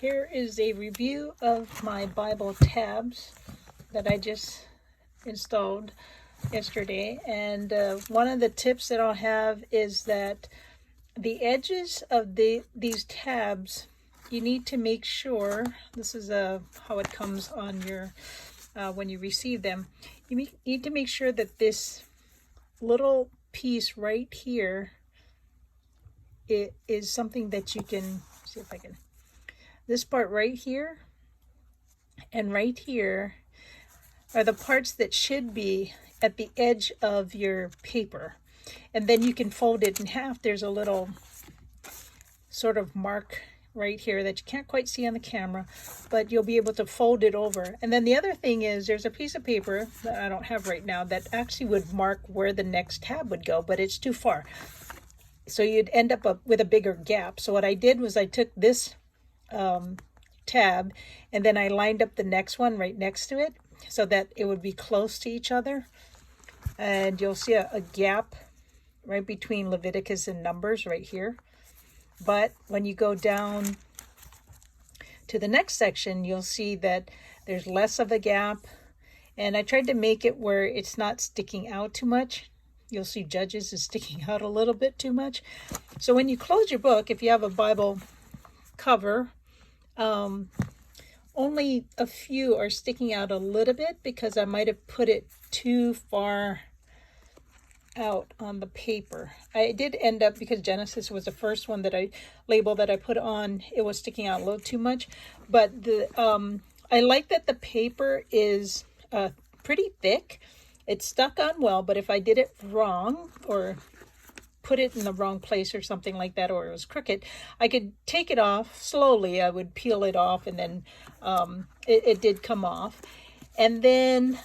Here is a review of my Bible tabs that I just installed yesterday. And one of the tips that I'll have is that the edges of these tabs, you need to make sure, this is how it comes on your, when you receive them, you need to make sure that this little piece right here, it is something that you can, see if I can, this part right here and right here are the parts that should be at the edge of your paper. And then you can fold it in half. There's a little sort of mark right here that you can't quite see on the camera, but you'll be able to fold it over. And then the other thing is there's a piece of paper that I don't have right now that actually would mark where the next tab would go, but it's too far. So you'd end up with a bigger gap. So what I did was I took this tab and then I lined up the next one right next to it so that it would be close to each other. And you'll see a gap right between Leviticus and Numbers right here. But when you go down to the next section, you'll see that there's less of a gap. And I tried to make it where it's not sticking out too much. You'll see Judges is sticking out a little bit too much. So when you close your book, if you have a Bible cover, only a few are sticking out a little bit because I might have put it too far out on the paper. I did end up, because Genesis was the first one that I labeled that I put on, it was sticking out a little too much. But the I like that the paper is pretty thick. It stuck on well, but if I did it wrong or put it in the wrong place or something like that, or it was crooked, I could take it off slowly. I would peel it off, and then it did come off. And then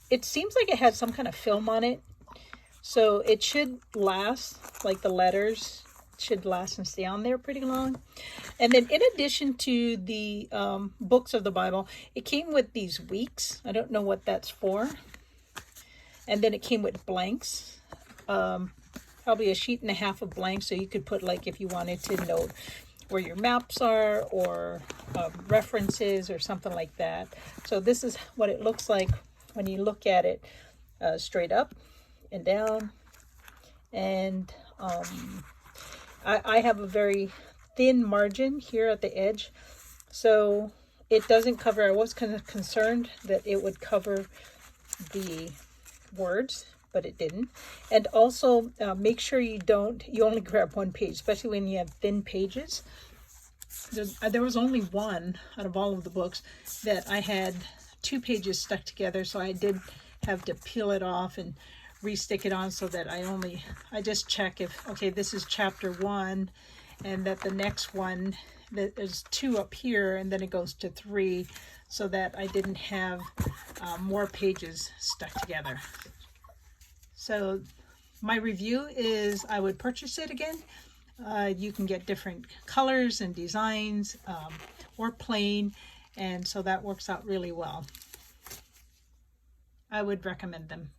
it seems like it has some kind of film on it, so it should last, like the letters should last and stay on there pretty long. And then in addition to the books of the Bible, it came with these weeks. I don't know what that's for. And then it came with blanks, probably a sheet and a half of blanks, so you could put, like, if you wanted to note where your maps are or references or something like that. So this is what it looks like when you look at it straight up and down. And I have a very thin margin here at the edge, so it doesn't cover. I was kind of concerned that it would cover the words, but it didn't. And also make sure you only grab one page, especially when you have thin pages. There was only one out of all of the books that I had 2 pages stuck together, so I did have to peel it off and re-stick it on, so that I just check if, okay, this is chapter 1, and that the next one, that there's 2 up here, and then it goes to 3, so that I didn't have more pages stuck together. So my review is I would purchase it again. You can get different colors and designs, or plain, and so that works out really well. I would recommend them.